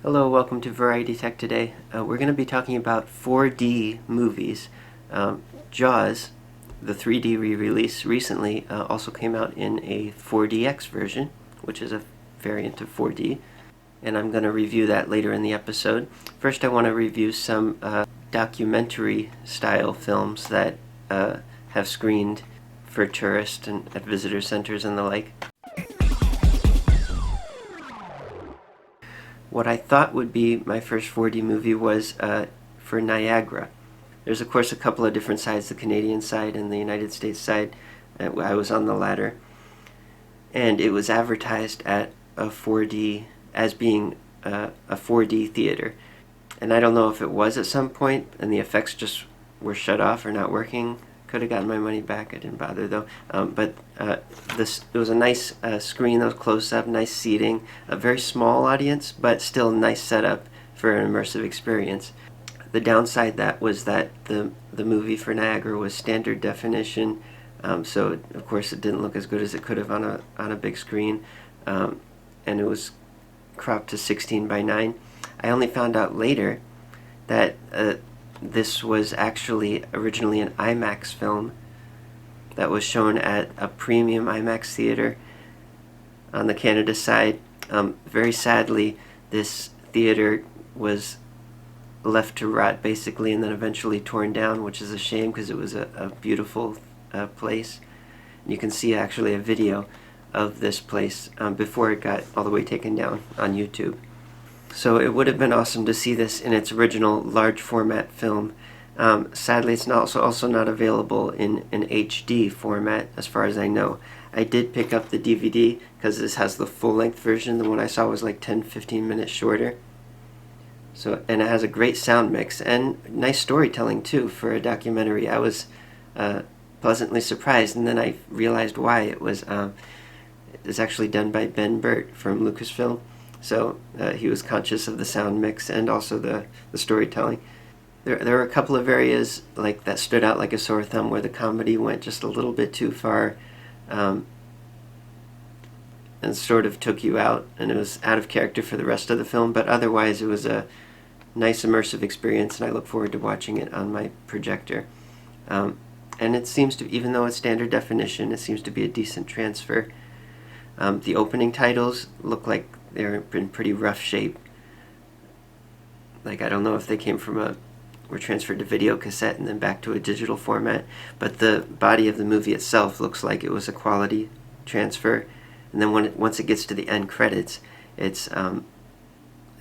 Hello, welcome to Variety Tech today. We're going to be talking about 4D movies. Jaws, the 3D re-release recently, also came out in a 4DX version, which is a variant of 4D, and I'm going to review that later in the episode. First, I want to review some documentary-style films that have screened for tourists and at visitor centers and the like. What I thought would be my first 4D movie was for Niagara. There's of course a couple of different sides, the Canadian side and the United States side. I was on the latter. And it was advertised at a 4D as being a 4D theater. And I don't know if it was at some point and the effects just were shut off or not working. Could have gotten my money back. I didn't bother though. It was a nice screen that was close up, nice seating, a very small audience, but still nice setup for an immersive experience. The downside that was that the movie for Niagara was standard definition, so of course it didn't look as good as it could have on a big screen, and it was cropped to 16:9. I only found out later that this was actually originally an IMAX film that was shown at a premium IMAX theater on the Canada side. Very sadly, this theater was left to rot basically and then eventually torn down, which is a shame because it was a beautiful place. You can see actually a video of this place before it got all the way taken down on YouTube. So it would have been awesome to see this in its original large format film. Sadly, it's also not available in an HD format as far as I know. I did pick up the DVD because this has the full-length version. The one I saw was like 10-15 minutes shorter. And it has a great sound mix and nice storytelling too for a documentary. I was pleasantly surprised, and then I realized why. It's actually done by Ben Burtt from Lucasfilm. So he was conscious of the sound mix and also the storytelling. There were a couple of areas like that stood out like a sore thumb where the comedy went just a little bit too far and sort of took you out, and it was out of character for the rest of the film, but otherwise it was a nice immersive experience, and I look forward to watching it on my projector. And it seems to, even though it's standard definition, it seems to be a decent transfer. The opening titles look like they're in pretty rough shape. Like, I don't know if they were transferred to video cassette and then back to a digital format, but the body of the movie itself looks like it was a quality transfer. And then once it gets to the end credits, it's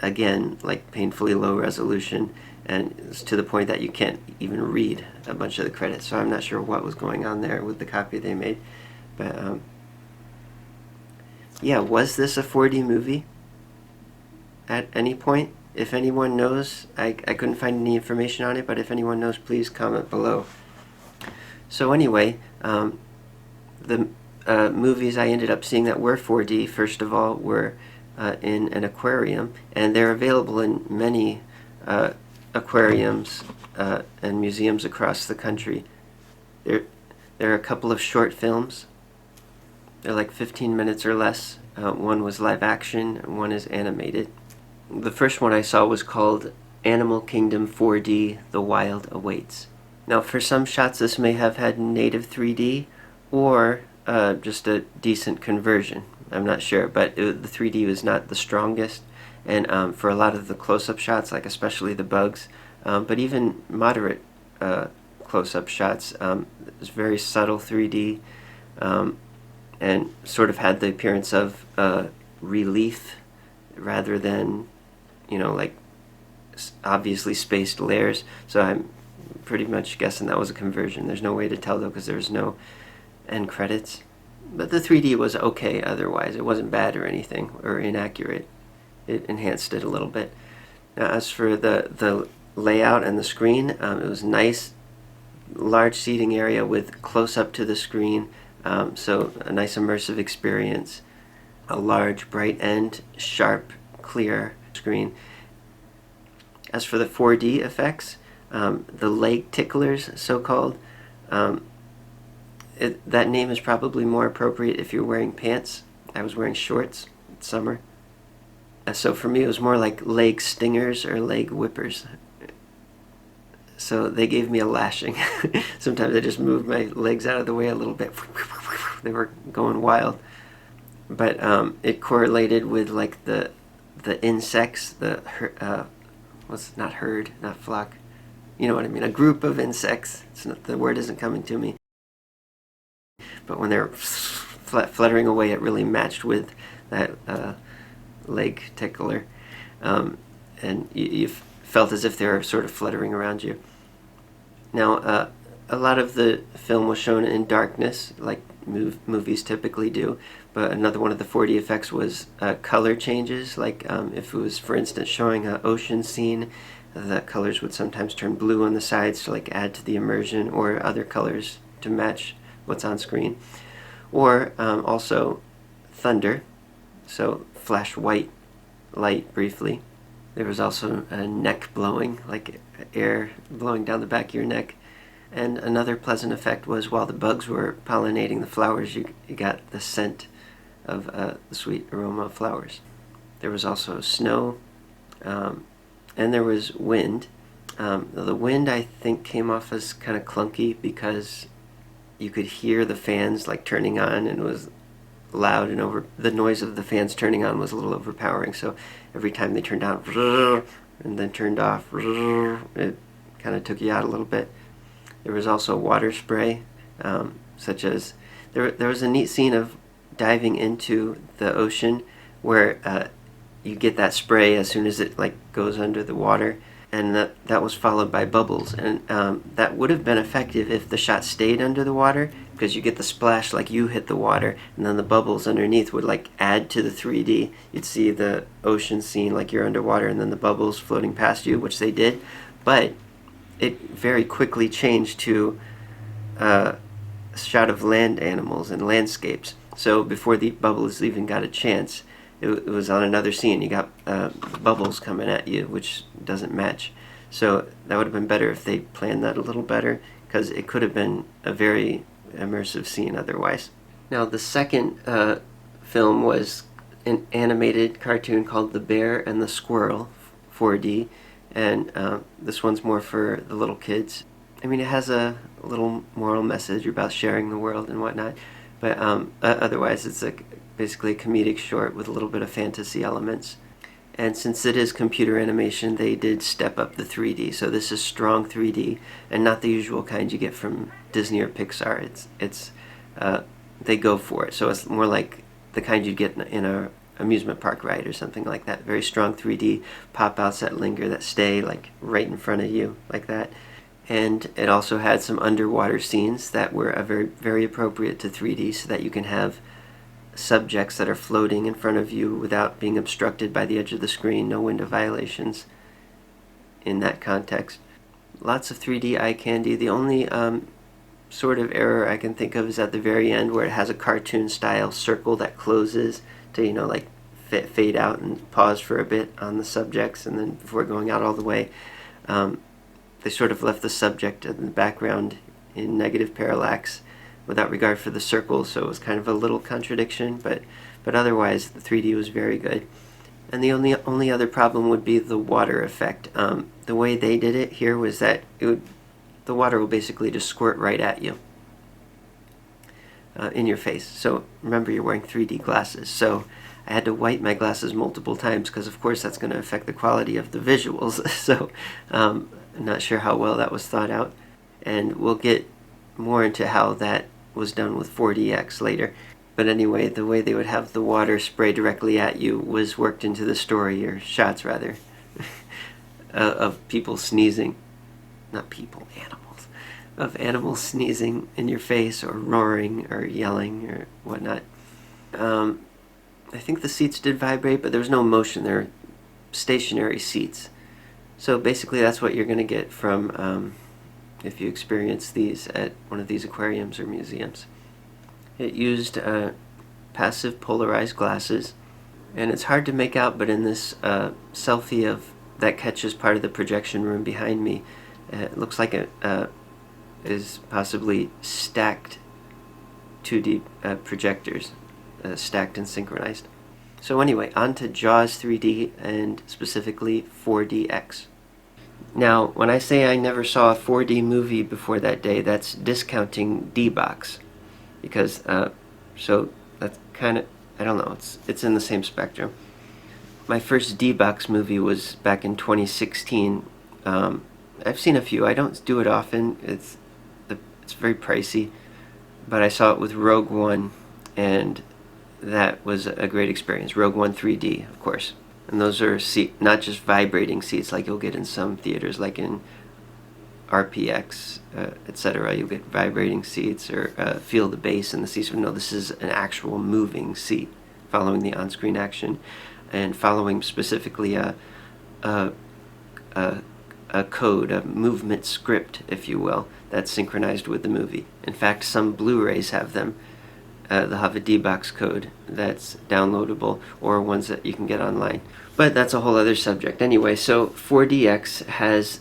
again like painfully low resolution, and it's to the point that you can't even read a bunch of the credits. So I'm not sure what was going on there with the copy they made, but yeah, was this a 4D movie at any point? If anyone knows, I couldn't find any information on it, but if anyone knows, please comment below. So anyway, the movies I ended up seeing that were 4D, first of all, were in an aquarium, and they're available in many aquariums and museums across the country. There are a couple of short films. They're like 15 minutes or less. One was live action, and one is animated. The first one I saw was called Animal Kingdom 4D: The Wild Awaits. Now, for some shots this may have had native 3D or just a decent conversion. I'm not sure, but the 3D was not the strongest, and for a lot of the close-up shots, like especially the bugs, but even moderate close-up shots, it was very subtle 3D, and sort of had the appearance of relief rather than, like obviously spaced layers. So I'm pretty much guessing that was a conversion. There's no way to tell though because there's no end credits. But the 3D was okay otherwise. It wasn't bad or anything or inaccurate. It enhanced it a little bit. Now, as for the layout and the screen, it was nice, large seating area with close up to the screen. So a nice immersive experience. A large, bright end, sharp, clear screen. As for the 4D effects, the leg ticklers, so-called, that name is probably more appropriate if you're wearing pants. I was wearing shorts. It's summer. So for me, it was more like leg stingers or leg whippers. So they gave me a lashing. Sometimes I just moved my legs out of the way a little bit. They were going wild. But it correlated with like the insects, what's not herd, not flock. You know what I mean? A group of insects. It's not, the word isn't coming to me. But when they're fluttering away, it really matched with that leg tickler, and you felt as if they were sort of fluttering around you. Now, a lot of the film was shown in darkness, like movies typically do, but another one of the 4D effects was color changes, like if it was, for instance, showing an ocean scene, the colors would sometimes turn blue on the sides to like add to the immersion, or other colors to match what's on screen. Or also thunder, so flash white light briefly. There was also a neck blowing, like air blowing down the back of your neck. And another pleasant effect was while the bugs were pollinating the flowers, you got the scent of the sweet aroma of flowers. There was also snow, and there was wind. The wind, I think, came off as kind of clunky because you could hear the fans like turning on, and it was loud, and the noise of the fans turning on was a little overpowering. So every time they turned on and then turned off, it kind of took you out a little bit. There was also water spray, such as there was a neat scene of diving into the ocean where you get that spray as soon as it like goes under the water, and that was followed by bubbles, and that would have been effective if the shot stayed under the water, because you get the splash like you hit the water, and then the bubbles underneath would like add to the 3D. You'd see the ocean scene like you're underwater, and then the bubbles floating past you, which they did, but it very quickly changed to a shot of land animals and landscapes. So before the bubbles even got a chance, it was on another scene. You got bubbles coming at you, which doesn't match. So that would have been better if they planned that a little better, because it could have been a very immersive scene otherwise. Now the second film was an animated cartoon called The Bear and the Squirrel, 4D, and this one's more for the little kids. I mean, it has a little moral message about sharing the world and whatnot, but otherwise it's basically a comedic short with a little bit of fantasy elements. And since it is computer animation, they did step up the 3D. So this is strong 3D, and not the usual kind you get from Disney or Pixar. They go for it. So it's more like the kind you'd get in a amusement park ride or something like that. Very strong 3D pop outs that linger, that stay like right in front of you like that. And it also had some underwater scenes that were very, very appropriate to 3D, so that you can have subjects that are floating in front of you without being obstructed by the edge of the screen. No window violations in that context. Lots of 3D eye candy. The only sort of error I can think of is at the very end, where it has a cartoon style circle that closes to, like fade out and pause for a bit on the subjects, and then before going out all the way. They sort of left the subject in the background in negative parallax without regard for the circle, so it was kind of a little contradiction, but otherwise the 3D was very good. And the only other problem would be the water effect. The way they did it here was that the water will basically just squirt right at you in your face. So remember, you're wearing 3D glasses, so I had to wipe my glasses multiple times, because of course that's going to affect the quality of the visuals. So I'm not sure how well that was thought out, and we'll get more into how that was done with 4DX later. But anyway, the way they would have the water spray directly at you was worked into the story, or shots rather, of people sneezing. Not people, animals. Of animals sneezing in your face, or roaring, or yelling, or whatnot. I think the seats did vibrate, but there was no motion. They're stationary seats. So basically that's what you're going to get from if you experience these at one of these aquariums or museums. It used passive polarized glasses, and it's hard to make out, but in this selfie that catches part of the projection room behind me, it looks like it is possibly stacked 2D projectors, stacked and synchronized. So anyway, on to Jaws 3D and specifically 4DX. Now, when I say I never saw a 4D movie before that day, that's discounting D-Box. Because, so that's kind of, I don't know, it's in the same spectrum. My first D-Box movie was back in 2016. I've seen a few. I don't do it often. It's very pricey, but I saw it with Rogue One, and that was a great experience. Rogue One 3D, of course. And those are not just vibrating seats like you'll get in some theaters, like in RPX, etc. You'll get vibrating seats or feel the bass in the seats. No, this is an actual moving seat following the on-screen action and following specifically a code, a movement script, if you will, that's synchronized with the movie. In fact, some Blu-rays have them. They'll have a D-Box code that's downloadable or ones that you can get online. But that's a whole other subject. Anyway, so 4DX has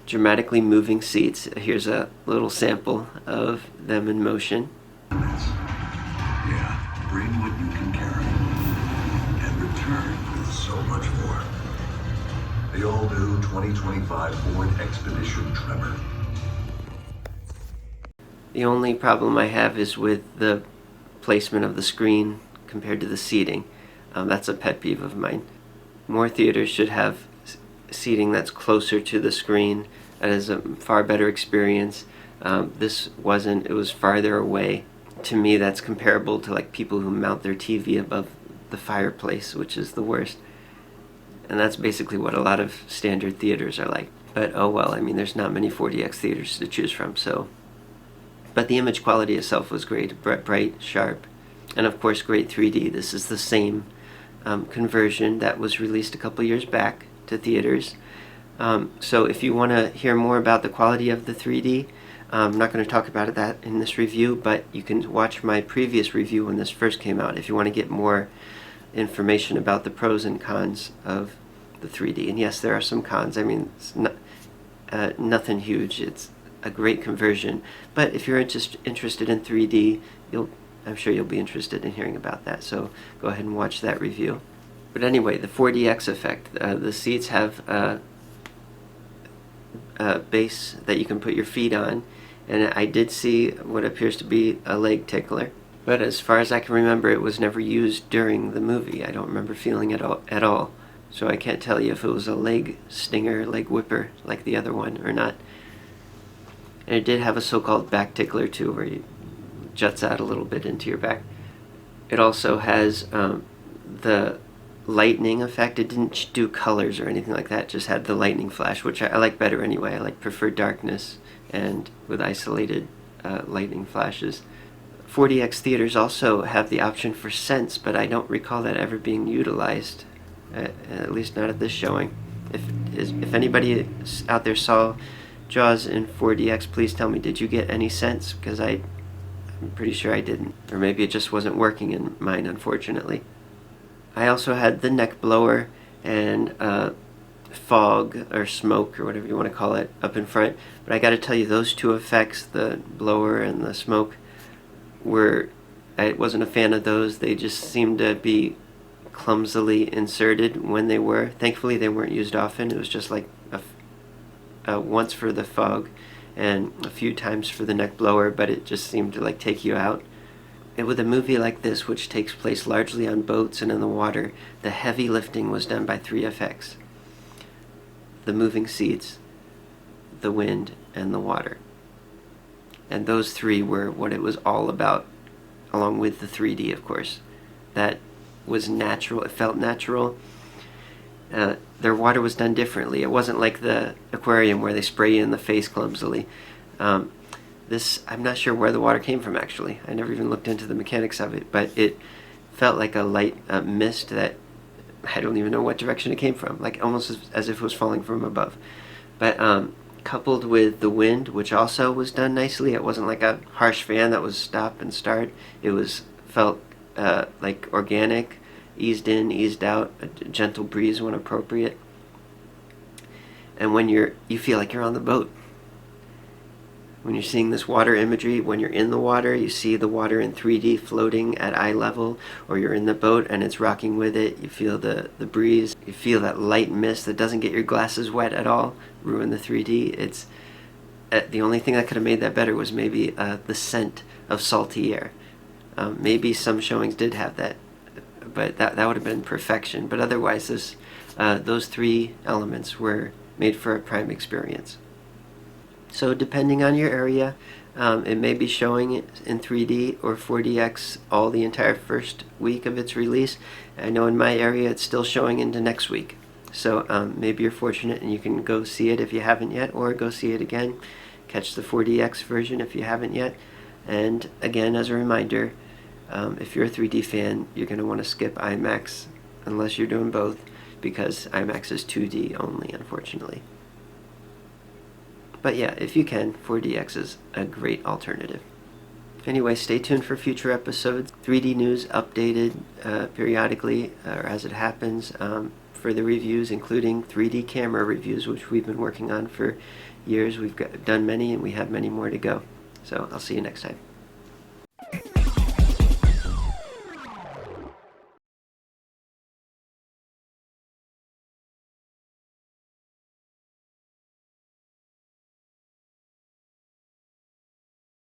dramatically moving seats. Here's a little sample of them in motion. Yeah, bring what you can carry and return with so much more. The all-new 2025 Ford Expedition Tremor. The only problem I have is with the placement of the screen compared to the seating. That's a pet peeve of mine. More theaters should have seating that's closer to the screen. That is a far better experience. This wasn't, it was farther away. To me, that's comparable to like people who mount their TV above the fireplace, which is the worst. And that's basically what a lot of standard theaters are like. But oh well, I mean, there's not many 4DX theaters to choose from, so. But the image quality itself was great, bright, sharp, and of course great 3D. This is the same conversion that was released a couple years back to theaters. So if you want to hear more about the quality of the 3D, I'm not going to talk about that in this review, but you can watch my previous review when this first came out if you want to get more information about the pros and cons of the 3D. And yes, there are some cons. I mean, it's not, nothing huge. It's a great conversion. But if you're interested in 3D, I'm sure you'll be interested in hearing about that. So go ahead and watch that review. But anyway, the 4DX effect. The seats have a base that you can put your feet on, and I did see what appears to be a leg tickler. But as far as I can remember, it was never used during the movie. I don't remember feeling it at all. So I can't tell you if it was a leg stinger, leg whipper, like the other one or not. And it did have a so-called back tickler too, where it juts out a little bit into your back. It also has the lightning effect. It didn't do colors or anything like that, just had the lightning flash, which I like better anyway. I prefer darkness and with isolated lightning flashes. 4DX theaters also have the option for Sense, but I don't recall that ever being utilized, at least not at this showing. If anybody out there saw Jaws in 4DX, please tell me, did you get any Sense? Because I'm pretty sure I didn't. Or maybe it just wasn't working in mine, unfortunately. I also had the neck blower and fog or smoke or whatever you want to call it up in front. But I got to tell you, those two effects, the blower and the smoke, I wasn't a fan of those. They just seemed to be clumsily inserted when they were. Thankfully, they weren't used often. It was just like once for the fog and a few times for the neck blower, but it just seemed to like take you out. And with a movie like this, which takes place largely on boats and in the water, the heavy lifting was done by 3FX. The moving seats, the wind, and the water. And those three were what it was all about, along with the 3D, of course. That was natural. It felt natural. Their water was done differently. It wasn't like the Aquarium where they spray you in the face clumsily. This, I'm not sure where the water came from, actually. I never even looked into the mechanics of it, but it felt like a light mist that I don't even know what direction it came from, like almost as if it was falling from above. But coupled with the wind, which also was done nicely. It wasn't like a harsh fan that was stop and start. It felt like organic, eased in, eased out, a gentle breeze when appropriate. And when you feel like you're on the boat. When you're seeing this water imagery, when you're in the water, you see the water in 3D floating at eye level, or you're in the boat and it's rocking with it, you feel the breeze, you feel that light mist that doesn't get your glasses wet at all, ruin the 3D. It's the only thing that could have made that better was maybe the scent of salty air. Maybe some showings did have that, but that would have been perfection. But otherwise, those three elements were made for a prime experience. So depending on your area, it may be showing it in 3D or 4DX all the entire first week of its release. I know in my area it's still showing into next week. So maybe you're fortunate and you can go see it if you haven't yet, or go see it again. Catch the 4DX version if you haven't yet. And again, as a reminder, if you're a 3D fan, you're going to want to skip IMAX unless you're doing both, because IMAX is 2D only, unfortunately. But yeah, if you can, 4DX is a great alternative. Anyway, stay tuned for future episodes. 3D news updated periodically, or as it happens. Further reviews, including 3D camera reviews, which we've been working on for years. We've done many, and we have many more to go. So I'll see you next time.